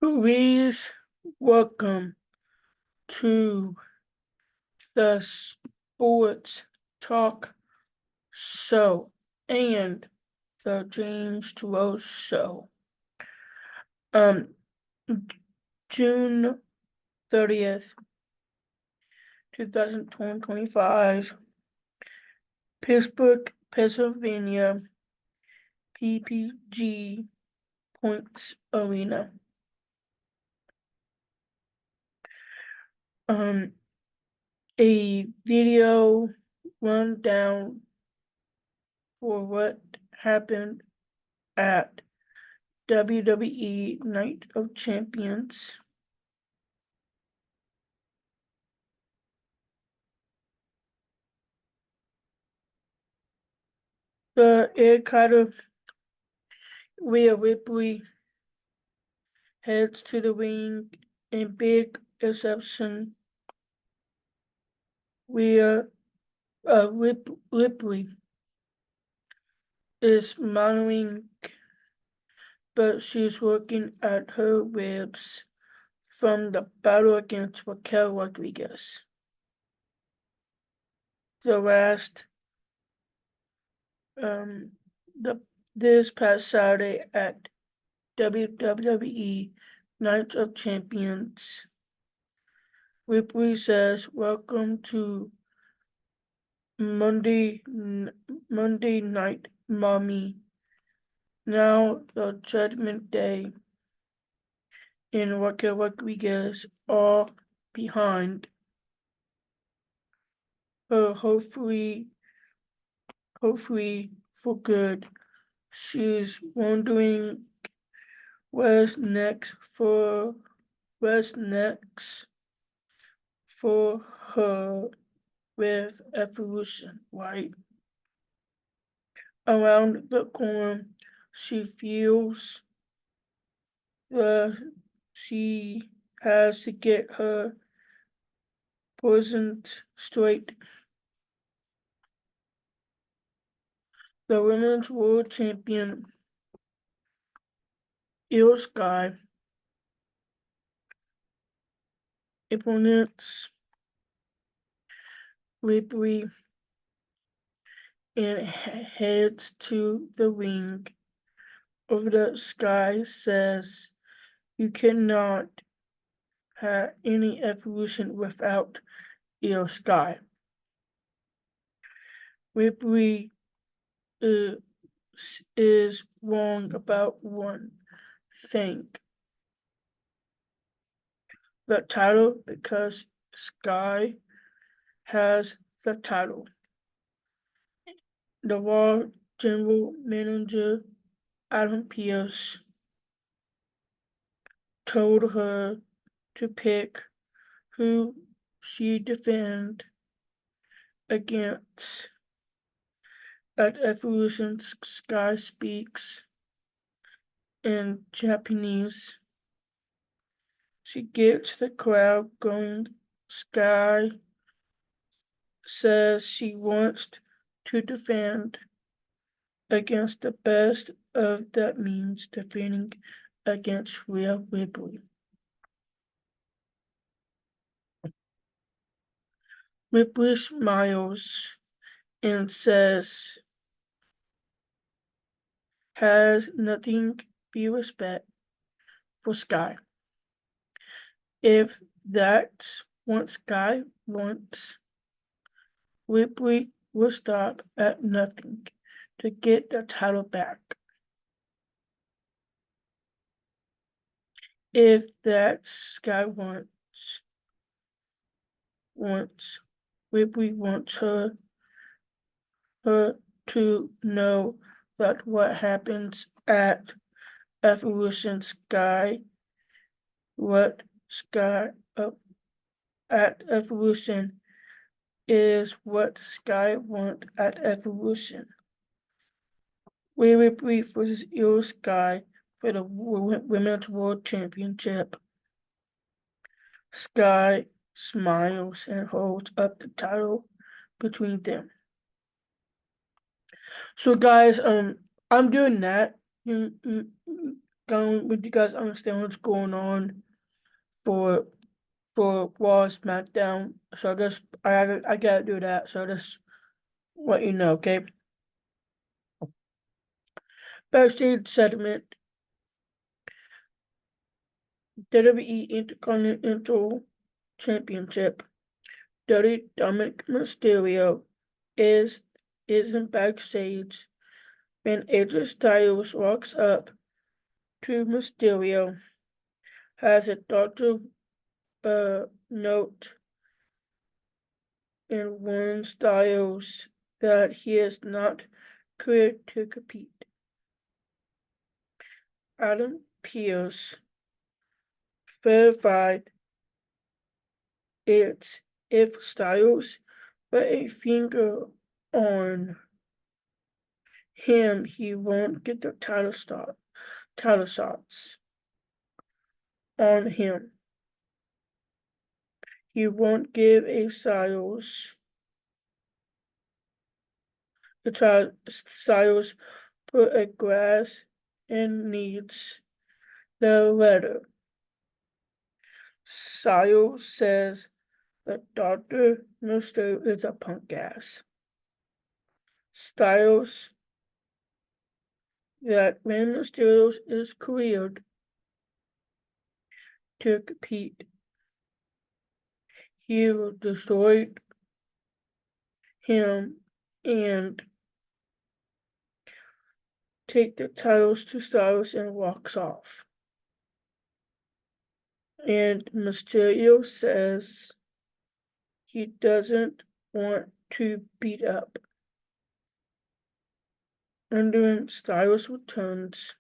Please welcome to the Sports Talk Show and the James Rose Show. Um, June 30th, 2025, Pittsburgh, Pennsylvania, PPG Points Arena. A video rundown for what happened at WWE Night of Champions. It kind of Rhea Ripley heads to the ring in big reception. Rhea Ripley is smiling, but she's working at her ribs from the battle against Raquel Rodriguez. The last, this past Saturday at WWE Night of Champions, Ripley says, "Welcome to Monday Night, Mommy. Now the Judgment Day and Raquel Rodriguez are behind her, hopefully for good. She's wondering what's next for her with Evolution, right? Around the corner, she feels she has to get her poisons straight. The women's world champion, Io Sky, opponents Ripley and heads to the ring. Over the Sky says, "You cannot have any evolution without Io Sky." Ripley is wrong about one thing. The title, because Sky has the title. The Raw General Manager Adam Pearce told her to pick who she defend against. At Evolution, Sky speaks in Japanese. She gets the crowd going. Sky says she wants to defend against the best of that means defending against Rhea Ripley. Ripley smiles and says, has nothing but respect for Sky. If that's what Sky wants, Ripley will stop at nothing to get the title back. If that Sky wants, Ripley wants her to know that what happens at Evolution at Evolution is what Sky wants at Evolution. Ripley versus Io Sky for the Women's World Championship. Sky smiles and holds up the title between them. So guys, I'm doing that. would you guys understand what's going on for Raw SmackDown? So just I gotta do that. So just let you know, okay? Backstage segment. WWE Intercontinental Championship. Dirty Dominic Mysterio is in backstage when AJ Styles walks up to Mysterio, has a doctor note, and warns Styles that he is not cleared to compete. Adam Pearce verified it's if Styles put a finger on him, he won't get the title shots on him. He won't give a Styles put a glass and needs the letter. Styles says that Dr. Mysterio is a punk ass. Styles that when Mysterio is cleared to compete, he will destroy him and take the titles to Styles and walks off. And Mysterio says he doesn't want to beat up. And then Styles returns,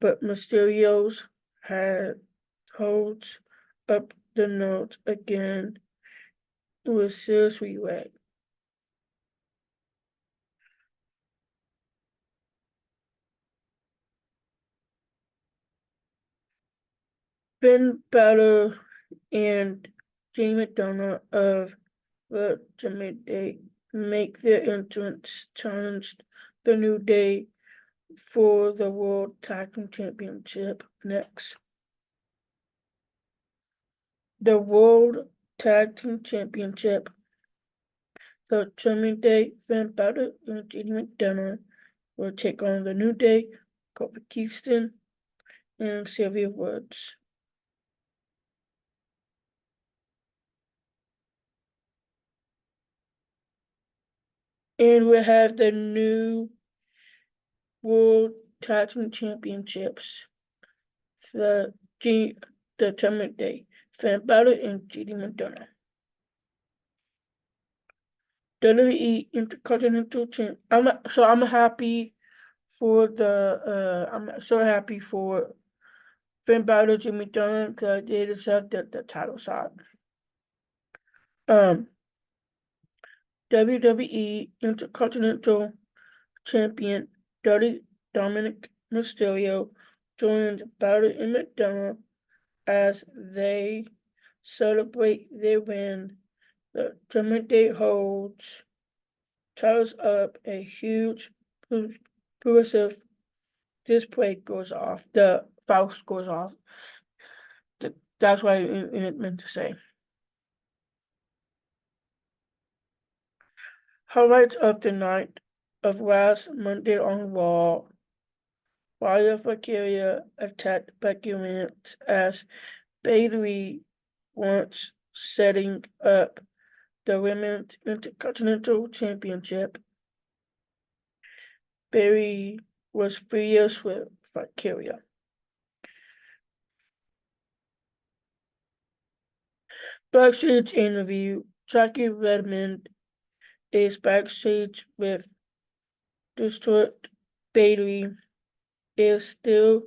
but Mysterio's head holds up the note again with serious regret. Finn Balor and Jamie McDonough of the Judgment Day make their entrance, challenged the New Day for the World Tag Team Championship next. The World Tag Team Championship. The Judgment Day, Finn Balor and Jamie McDonough will take on the New Day, Kofi Kingston, and Sylvia Woods. And we have the new World Tag Team Championships. The Judgment Day, Finn Balor and JD McDonough. WWE Intercontinental Champ. I'm happy for I'm so happy for Finn Balor, Jimmy Dunn, because they deserve the title shot. WWE Intercontinental Champion Dirty Dominic Mysterio joined Balor and McDonough as they celebrate their win. The Judgment Day holds titles up, a huge progressive display goes off. The Faust goes off. That's what I meant to say. Highlights of the night of last Monday on Raw. Wyatt Valkyria attacked Becky Lynch as Bayley wants setting up the Women's Intercontinental Championship. Bayley was furious with Valkyria. Backstage interview. Jackie Redmond is backstage with District. Bayley is still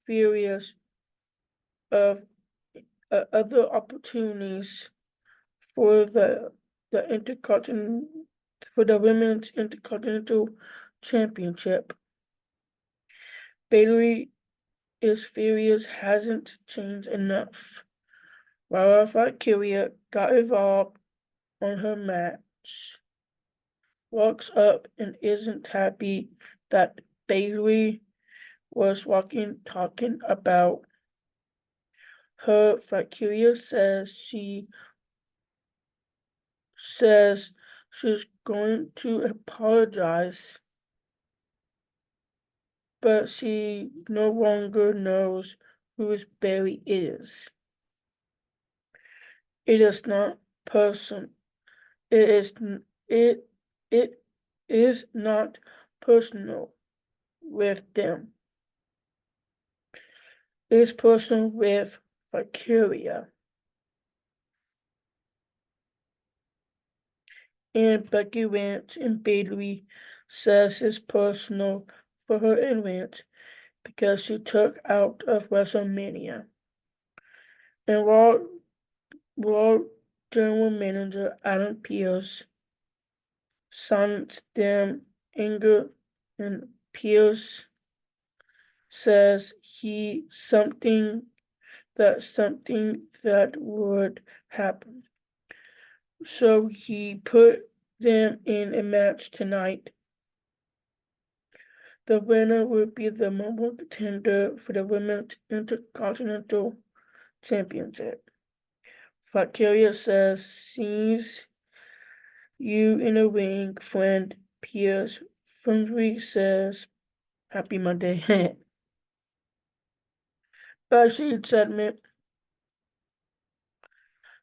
furious of other opportunities for the Women's Intercontinental Championship. Bayley is furious hasn't changed enough. While Valkyria got involved on her match, walks up and isn't happy that Bayley was walking, talking about her. Valkyria says she's going to apologize, but she no longer knows whose Barry is. It is not person. It is it it is not personal with them. It is personal with Valkyria. And Becky Lynch and Bailey says it's personal for her and Lynch because she took out of WrestleMania. And Raw General Manager Adam Pearce silenced them anger, and Pearce says something that would happen. So he put them in a match tonight. The winner will be the number one contender for the Women's Intercontinental Championship. Valkyria says, sees you in the ring, friend. Pierce Fundry says, Happy Monday. Backstage segment,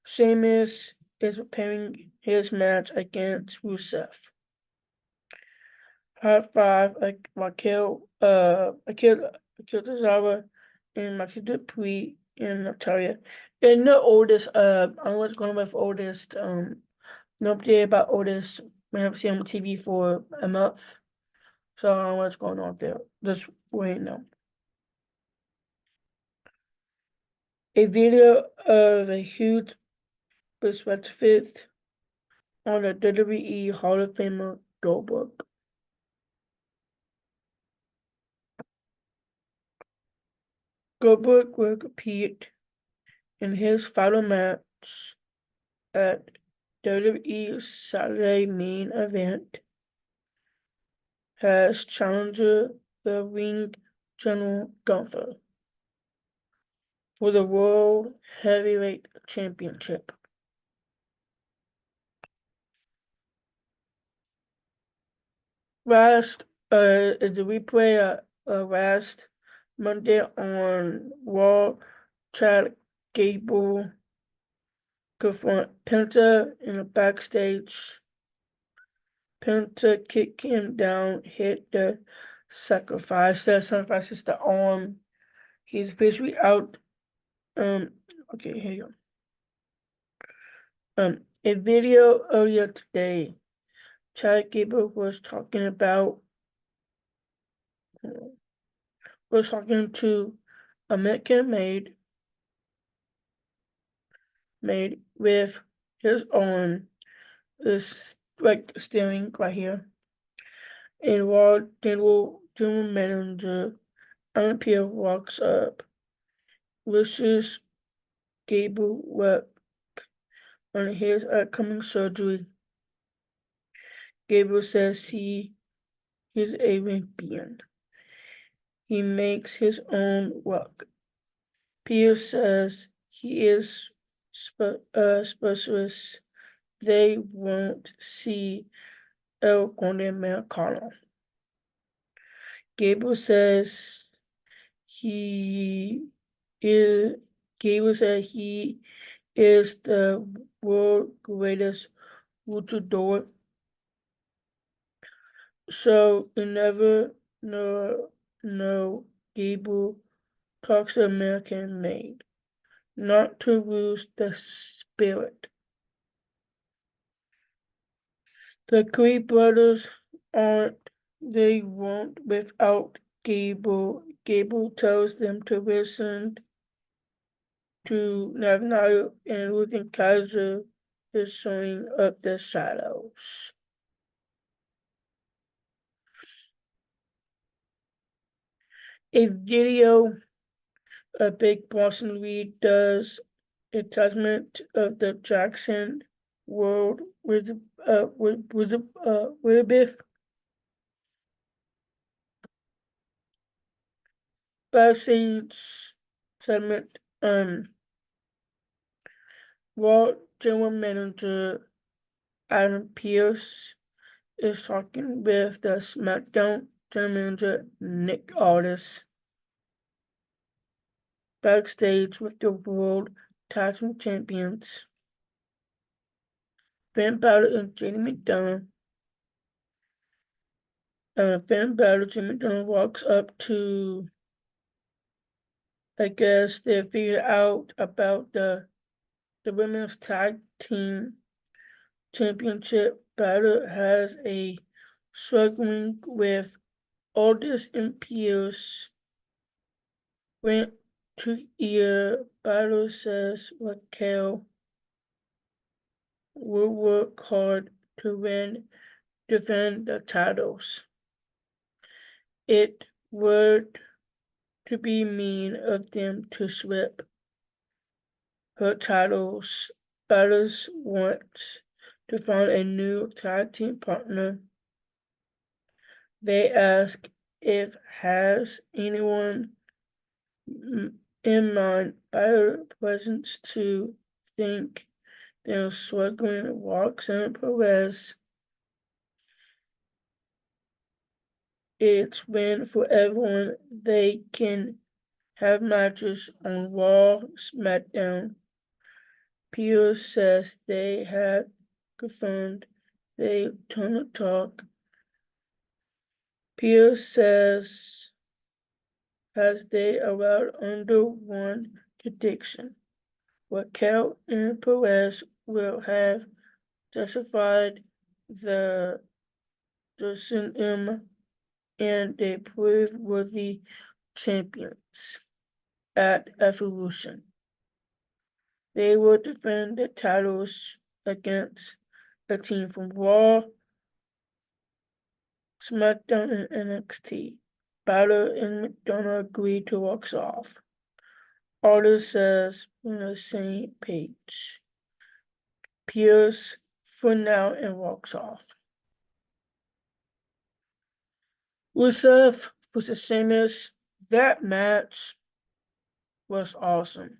Sheamus is preparing his match against Rusev. High five, Akil Tozawa and Maki Dupree and Natalia. And the oldest, I don't know what's going on with oldest, no update about oldest. We haven't seen him on TV for a month. So I don't know what's going on there. Just wait now. A video of a huge perspective on the WWE Hall of Famer Goldberg. Goldberg will compete in his final match at WWE Saturday main event as challenger the Ring General Gunther for the World Heavyweight Championship. Last is the replay last Monday on Raw. Chad Gable confront Penta in the backstage. Penta kicked him down, hit the sacrifice. The sacrifice is the arm. He's basically out. Okay, here you go. A video earlier today, Chad Gable was talking to American made with his arm is like steering right here. And while General Manager Alan Pierre walks up, wishes Gable luck on his upcoming surgery. Gable says he is a champion. He makes his own luck. Pierce says he is specialist. They won't see El Conde Americano. Gable says he is the world's greatest luchador. So you never know Gable talks American made, not to lose the spirit. The Creed brothers they won't without Gable. Gable tells them to listen to Navnayo, and Luthen Kaiser is showing up the shadows. A video of Big Boston Reed does a testament of the Jackson world with Biff. Backstage segment, Raw General Manager Adam Pearce is talking with the SmackDown General Manager Nick Aldis. Backstage with the World Tag Team Champions Finn Balor and Jamie McDonough. Finn Balor, Jamie McDonough walks up to, I guess they figured out about the women's tag team championship. Balor has a struggling with Aldis and Pierce. Went to ear. Balor says Raquel will work hard to defend the titles. It would to be mean of them to swap her titles. Balor wants to find a new tag team partner. They ask if has anyone in mind. Balor presents to think they're struggling. Walks and Perez. It's win for everyone. They can have matches on Raw, SmackDown. Pierce says they have confirmed they turn to talk. Pierce says as they arrived under one condition. Raquel and Perez will have justified the decision and they prove worthy champions at Evolution. They will defend the titles against a team from Raw, SmackDown, and NXT. Balor and McDonough agree to walk off. Aldis says we're on the same page. Pierce for now and walks off. Rusev versus Sheamus. That match was awesome.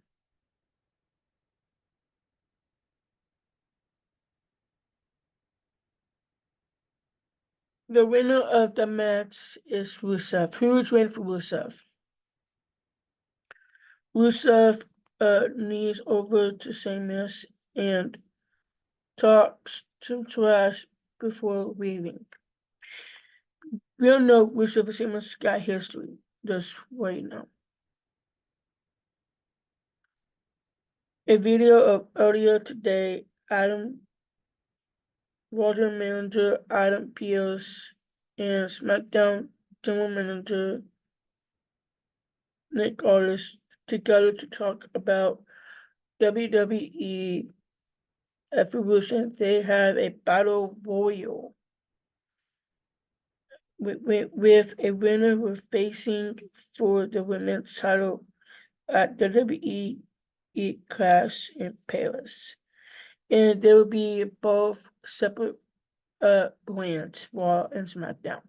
The winner of the match is Rusev. Huge win for Rusev. Rusev knees over to Sheamus and talks some trash before leaving. We don't know Rusev and Sheamus got history. Just right now. A video of earlier today, Roger Manager Adam Pearce and SmackDown General Manager Nick Aldis together to talk about WWE Evolution. They have a battle royal with a winner who is facing for the women's title at WWE Clash in Paris. And there will be both separate brands, Raw and SmackDown.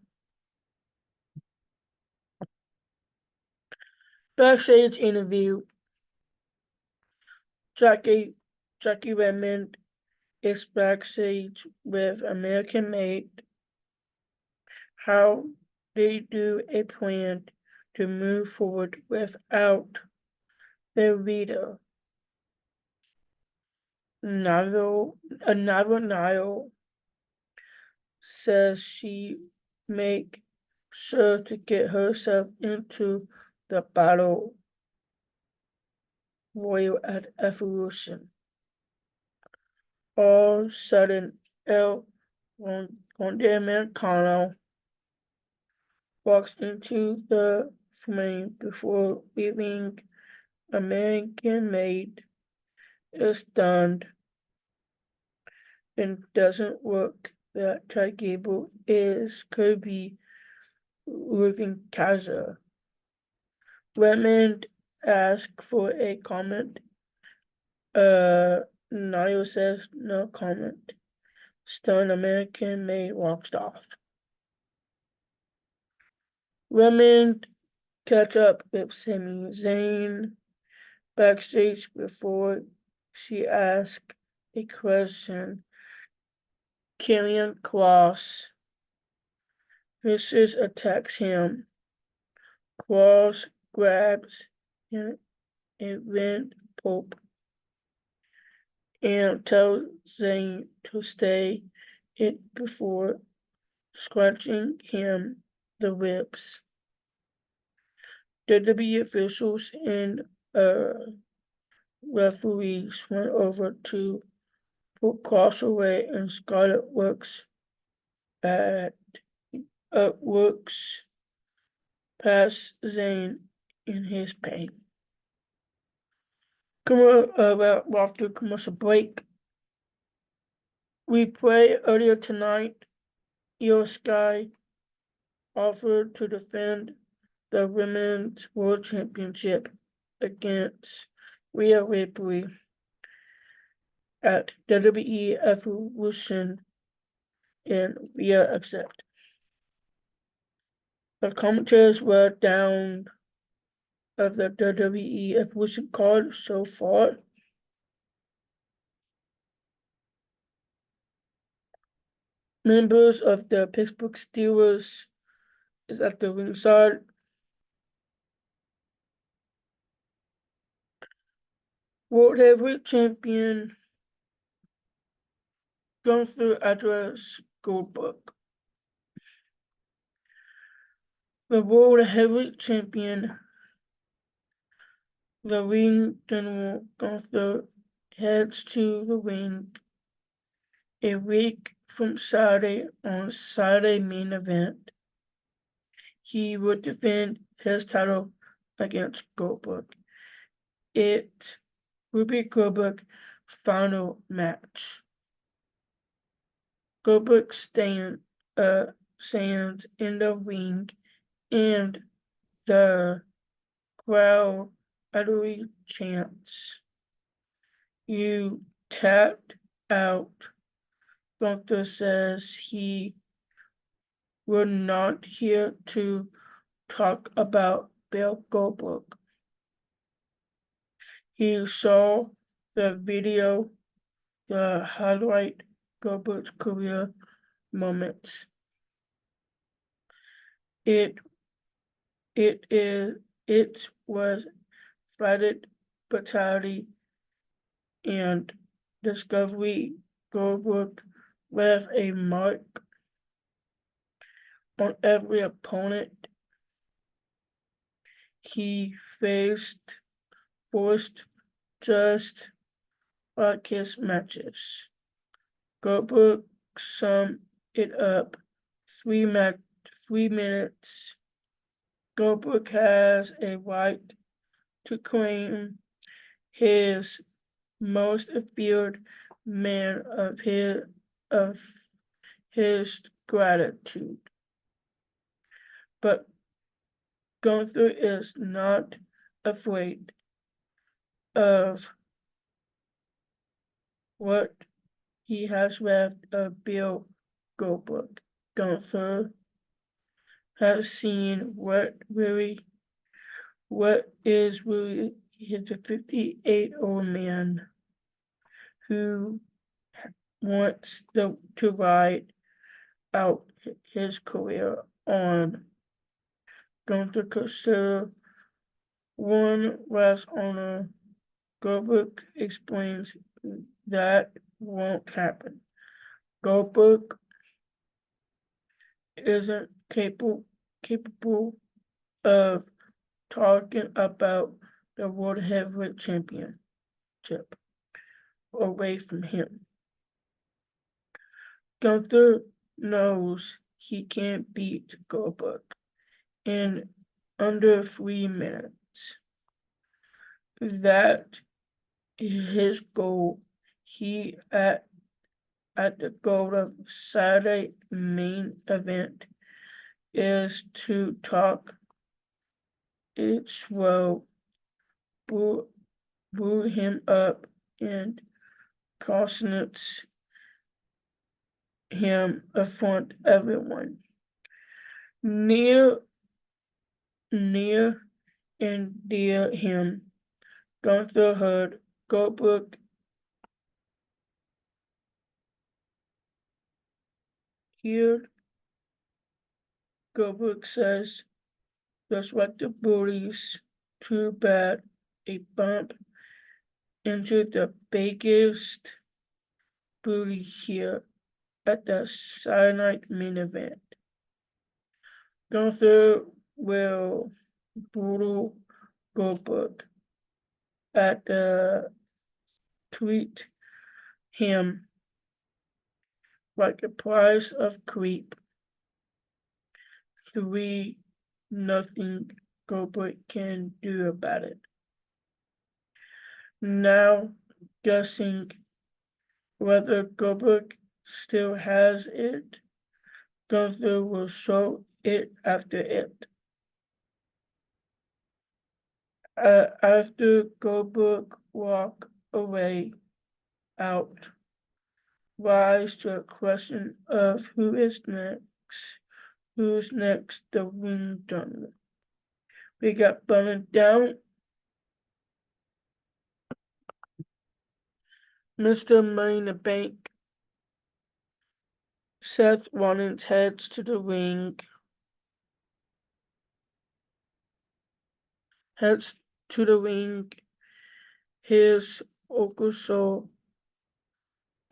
Backstage interview. Jackie Redmond is backstage with American Made. How they do a plan to move forward without their leader. Niall says she make sure to get herself into the battle royal at Evolution. All of a sudden, El Conde Americano walks into the flame before leaving. American Made is stunned and doesn't work. That Chad Gable is Kirby living Kaza. Redmond asks for a comment. Niall says no comment. Stunned American Made walks off. Redmond catch up with Sami Zayn backstage before she asked a question. Killian Cross Vicious attacks him. Cross grabs him and Van Pope and tells Zayn to stay it before scratching him the ribs. WWE officials and referees went over to put Cross away, and Scarlett works past Zayn in his pain. After commercial break, we played earlier tonight. Io Sky offered to defend the Women's World Championship against Rhea Ripley at WWE Evolution, and Rhea accepted. The commentators were down of the WWE Evolution card so far. Members of the Pittsburgh Steelers is at the ringside. World Heavyweight Champion Gunther address Goldberg. The World Heavyweight Champion, the ring general Gunther, heads to the ring a week from Saturday on Saturday main event. He would defend his title against Goldberg. It will be Goldberg's final match. Goldberg stands in the ring, and the crowd utterly chants, "You tapped out." Gunther says he we're not here to talk about Bill Goldberg. He saw the video, the highlight Goldberg's career moments. It was flatted brutality and discovery. Goldberg left a mark on every opponent he forced, just like his matches. Goldberg summed it up. 3 minutes. Goldberg has a right to claim his most feared man of his gratitude. But Gunther is not afraid of what he has left of Bill Goldberg. Gunther has seen what is really he's a 58-year-old man who wants to ride out his career on. Gunther consider one last honor. Goldberg explains that won't happen. Goldberg isn't capable of talking about the World Heavyweight Championship away from him. Gunther knows he can't beat Goldberg in under 3 minutes. That is his goal. He at the goal of Saturday main event is to talk it slow, boo him up, and caution him affront everyone. Near near and dear him. Gunther heard Goldberg heard Goldberg says, just like the bullies, too bad, a bump into the biggest bully here at the Saturday Night main event. Gunther will brutal Goldberg at the tweet him like the price of creep. 3 nothing Goldberg can do about it. Now guessing whether Goldberg still has it, Gunther will show it after it. After Goldberg walk away out, rise to a question of who's next, the ring genre. We got Burning Down, Mr. Money in the Bank. Seth Rollins heads to the ring. Here's Okuso,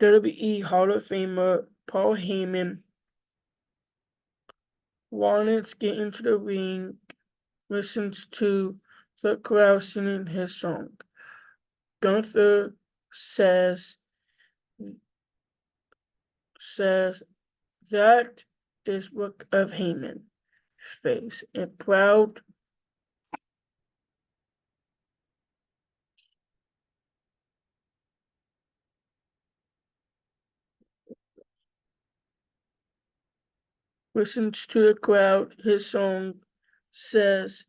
WWE Hall of Famer Paul Heyman. Rollins get into the ring, listens to the crowd singing his song. Gunther says that is work of Heyman. Face and proud listens to the crowd. His song says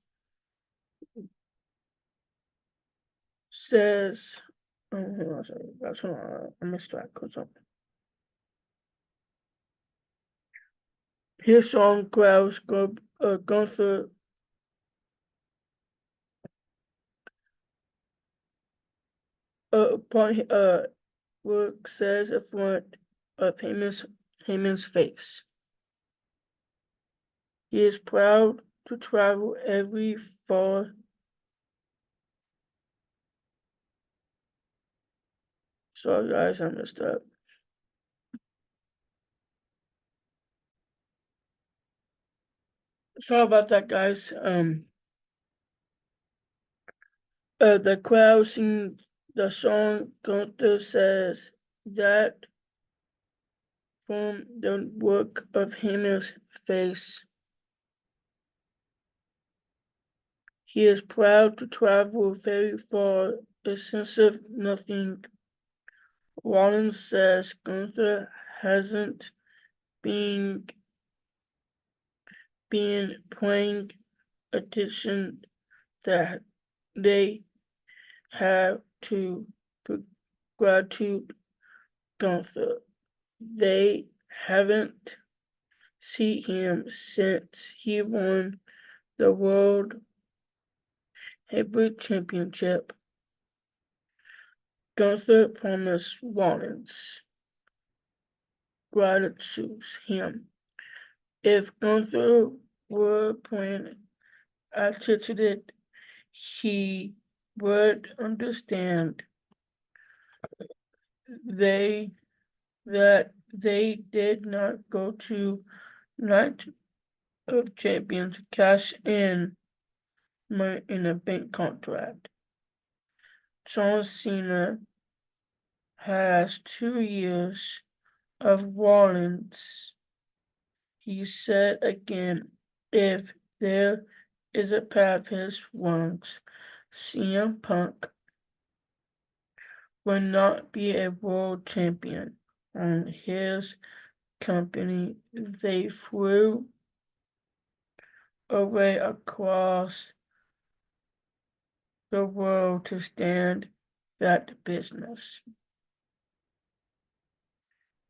oh, that's I missed that. His song crowds Gunther upon work says in front of Heyman's face. He is proud to travel every fall. Sorry guys, I messed up. Sorry about that, guys. The crowd sings the song. Gunther says that from the work of Heyman's face. He is proud to travel very far, a sense of nothing. Rollins says Gunther hasn't been paying attention that they have to gratitude Gunther. They haven't seen him since he won the World Heavyweight Championship. Gunther promised Rollins gratitude him. If Gunther were paying attention, he would understand that they did not go to Night of Champions to cash in a bank contract. John Cena has 2 years of Rollins. He said again, if there is a path his wrongs, CM Punk will not be a world champion. On his company, they flew away across the world to stand that business.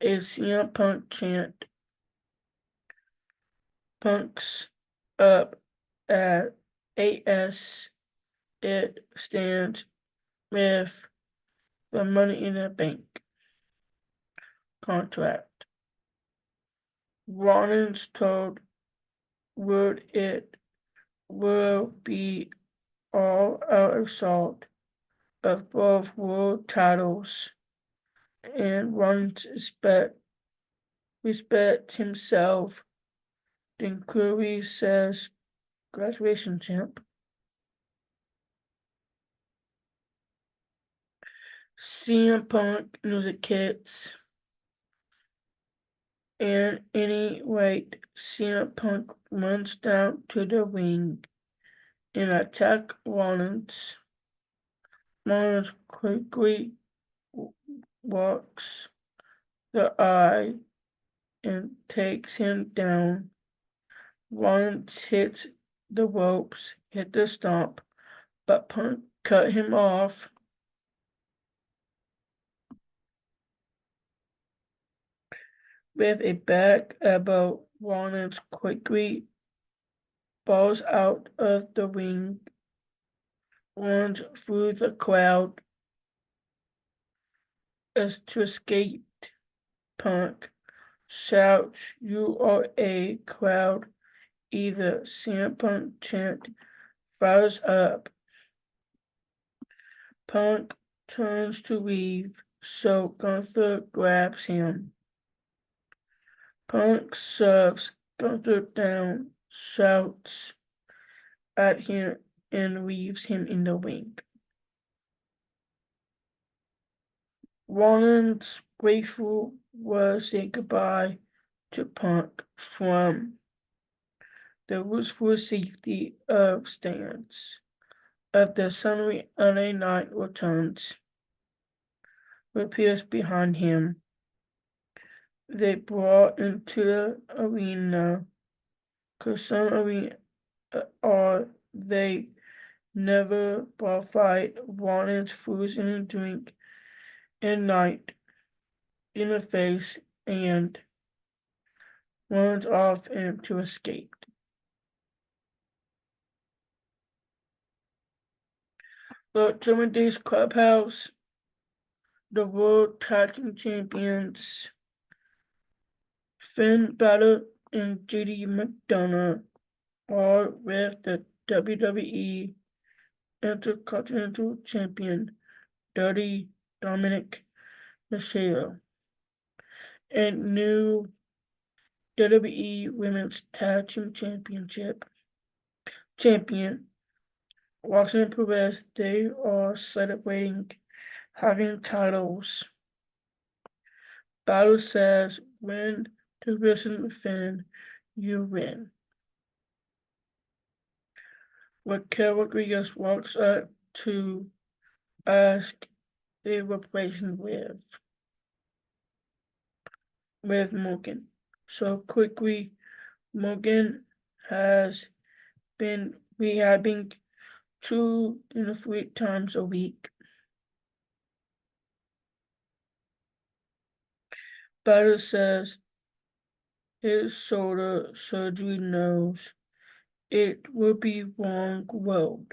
A CM Punk chant. Punk's up at AS it stands with the Money in the Bank contract. Rollins told Wood it will be all-out assault of both world titles, and Rollins respect himself. Then Curry says, "Graduation, champ." CM Punk music hits, and anyway, CM Punk runs down to the ring and attacks Rollins. Rollins quickly walks the eye and takes him down. Rollins hits the ropes, hit the stomp, but Punk cut him off. With a back elbow, Rollins quickly falls out of the ring, runs through the crowd as to escape. Punk shouts, "You are a crowd either." CM Punk chant fires up. Punk turns to leave, so Gunther grabs him. Punk shoves Gunther down, shouts at him, and leaves him in the ring. Rollins grateful was saying goodbye to Punk from the wishful safety of stands. As the Sunday night returns, appears behind him. They brought into the arena, cause some arena are they never bar fight. Rollins throws in a drink and Knight in the face and runs off and to escape. But German Day's Clubhouse, the World Tag Team Champions, Finn Balor and JD McDonough are with the WWE Intercontinental Champion Dirty Dominic Mysterio and new WWE Women's Tag Team Champion Roxanne Perez. They are celebrating having titles. Balor says, "When the person Finn, you win." Raquel Rodriguez walks up to ask a replacement with Morgan. So quickly, Morgan has been rehabbing 2 and 3 times a week. Balor says his shoulder surgery knows it will be wrong road.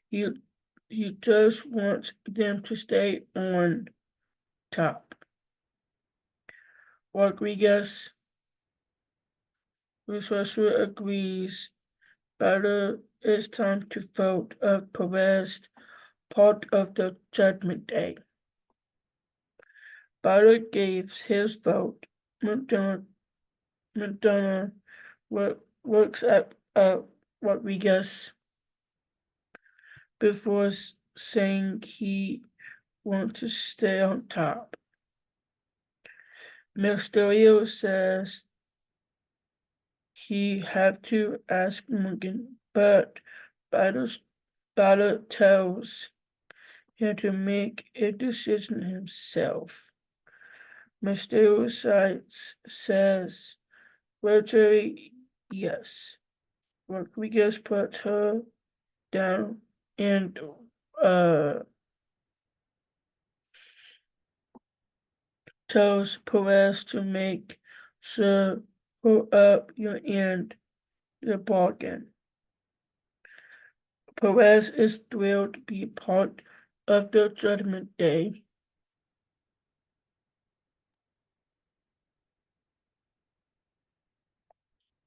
He just wants them to stay on top. Rodriguez, Resourcer agrees. Balor, it's time to vote Perez part of the Judgment Day. Balor gave his vote. McDonough looks at Rodriguez before saying he wants to stay on top. Mysterio says he had to ask Morgan, but Balor tells him to make a decision himself. Mysterio says virtually yes. Rodriguez puts her down and tells Perez to make sure pull up your end the bargain. Perez is thrilled to be part of the Judgment Day.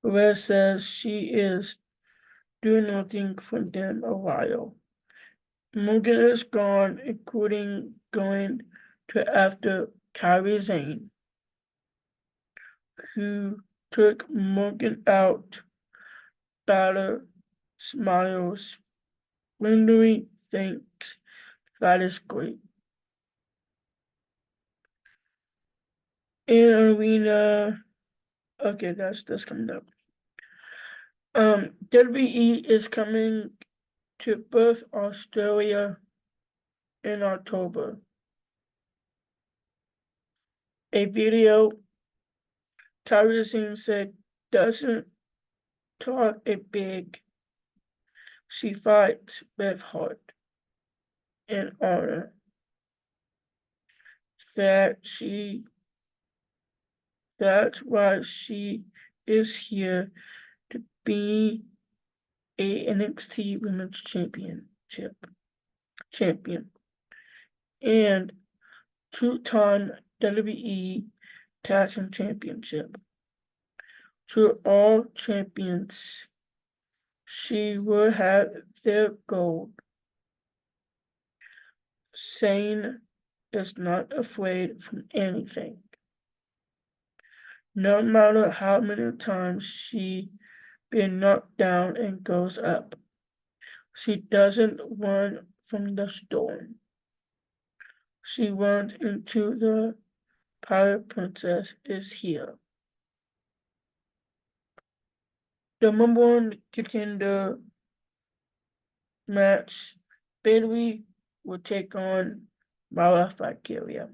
Perez says she is doing nothing for them a while. Morgan is gone, including going to after Kairi Sane, who took Morgan out. Balor smiles, wondering thinks that is great. In arena, okay, that's coming up. WWE is coming to Perth, Australia in October. A video Kairi Sane said doesn't talk a big. She fights with heart and honor. That's why she is here to be a NXT Women's Champion and two-time WWE Tag Team Championship. To all champions, she will have their gold. Sane is not afraid from anything. No matter how many times she been knocked down and goes up, she doesn't run from the storm. She runs into the Pirate Princess is here. The number one contender match, Bailey will take on Mara Valkyria.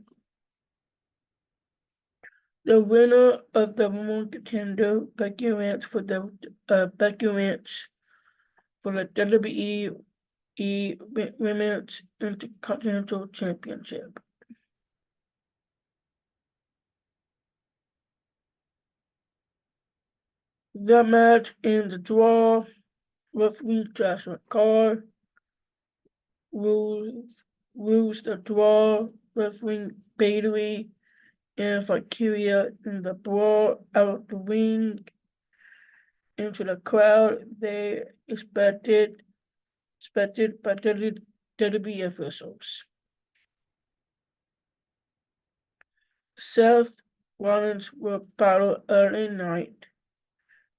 The winner of the number one contender Becky Lynch for the WWE Women's Intercontinental Championship. The match in the draw, referee Joshua Carr rules the draw, referee Bailey and Valkyria in the brawl out the ring into the crowd. They expected by WWE officials. Seth Rollins will battle early night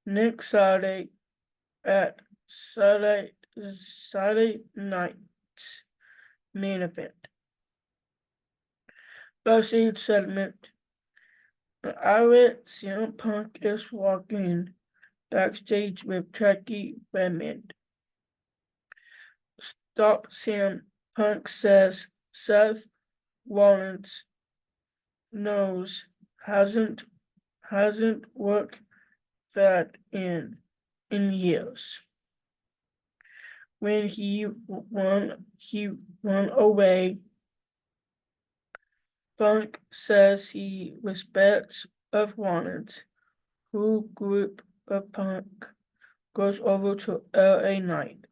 next Saturday at Saturday night's main event. Backstage segment. Irate CM Punk is walking backstage with Tracy Redmond. Stops him. Punk says Seth Rollins knows hasn't worked that in years. When he run away, Punk says he respects of Rollins, who group of Punk goes over to LA Knight,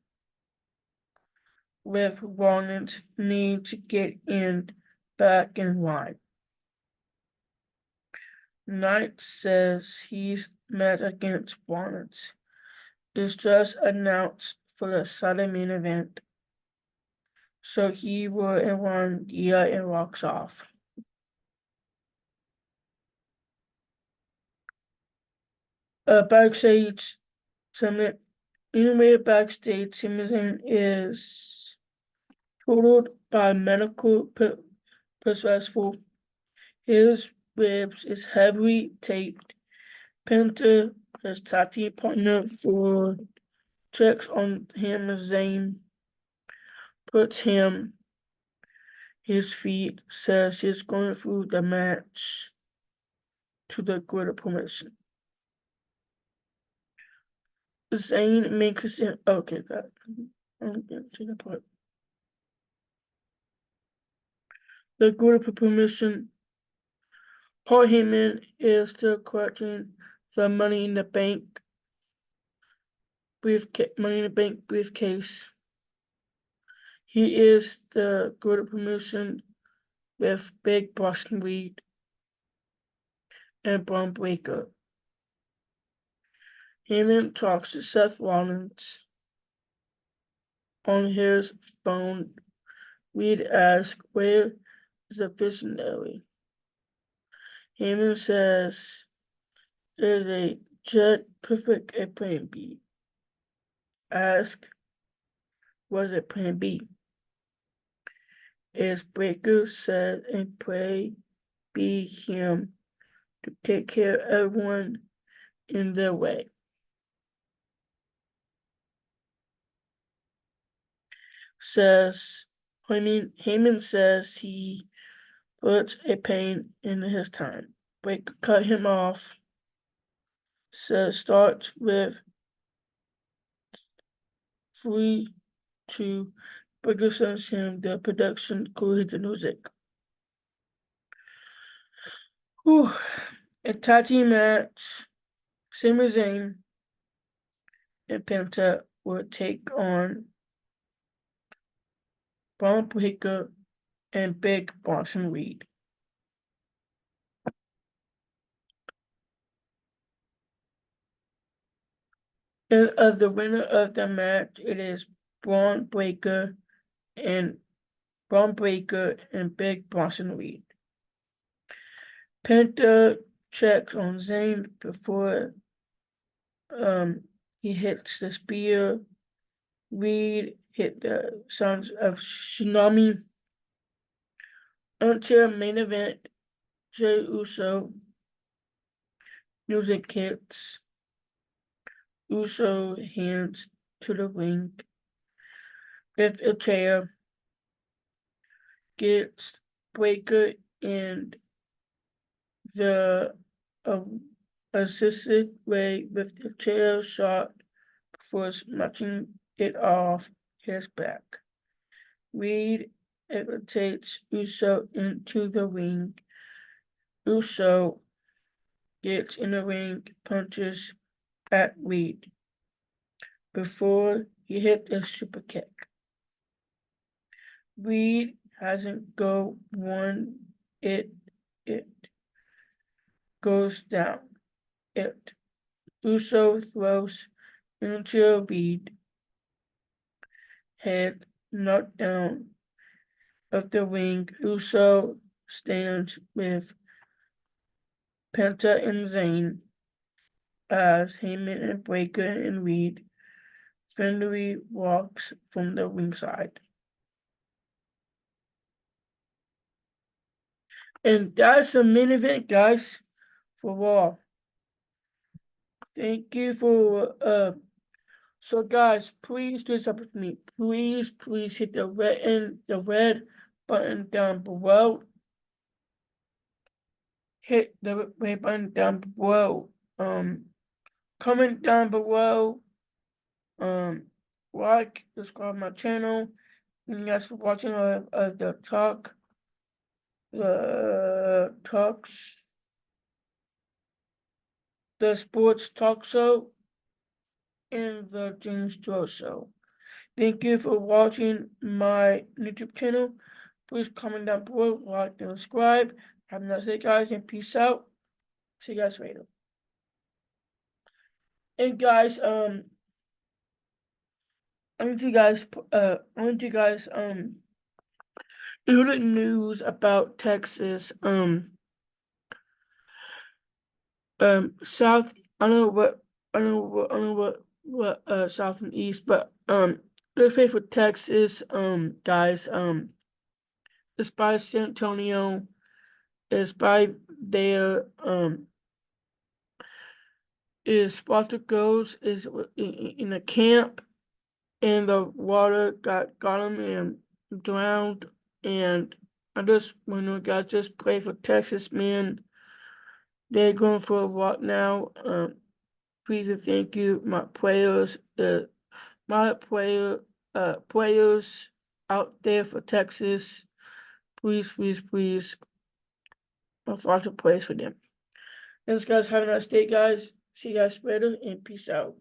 with Rollins need to get back in line. Knight says his match against Rollins is just announced for the Saturday main event, so he will run and walks off. Backstage summit. Anyway, backstage, Simmons is totaled by medical professional. His ribs is heavily taped. Penta, his tag team partner for checks on him as Zane, puts his feet, says he's going through the match to the greater permission. Zane makes it okay. I'm getting to the part. The greater permission. Paul Heyman is still clutching the Money in the Bank Money in the Bank briefcase. He is the go-to promotion with Big Boston Reed and Braun Breaker. Heyman talks to Seth Rollins on his phone. Reed asks, "Where is the visionary?" Heyman says, "There's a jet perfect at plan B." Ask, "Was it plan B?" As Breaker said, and pray be him to take care of everyone in their way. Heyman says he puts a pain in his time. Breaker cut him off. Says start with 3, 2. Breaker sends him the production crew hit the music. Whew. A tag team match. Sami Zayn and Penta will take on Braun Breaker and Big Boston Reed. And of the winner of the match, it is Braun Breaker and Big Boston Reed. Penta checks on Zayn before he hits the spear. Reed hit the Sons of Tsunami. Until main event, Jey Uso music hits. Uso hands to the ring with a chair. Gets Breaker and the assisted way with the chair shot before smashing it off his back. Reed takes Uso into the ring. Uso gets in the ring, punches at Reed before he hit a super kick. Reed hasn't go one. It goes down. Uso throws into Reed. Head knocked down of the ring. Uso stands with Penta and Zayn as Heyman and Breaker and Reed friendly walks from the ringside. And that's the main event, guys, for Raw. Thank you for so guys, please do something for me. Please hit the red button down below. Hit the red button down below. Comment down below. Like, subscribe my channel. Thank you guys for watching the sports talk show and the James Joe show. Thank you for watching my YouTube channel. Please comment down below, like, and subscribe. Have a nice day, guys, and peace out. See you guys later. And guys, I want you guys hear the news about Texas. South. I don't know what South and East, but let's pay for Texas. Guys, it's by San Antonio. It's by there. Is water goes is in a camp, and the water got him and drowned. And I just want to guys just pray for Texas, man. They're going for a walk now. Please and thank you, my prayers. Prayers out there for Texas. Please. My Father prays for them. Thanks, guys. Have a nice day, guys. See you guys later, and peace out.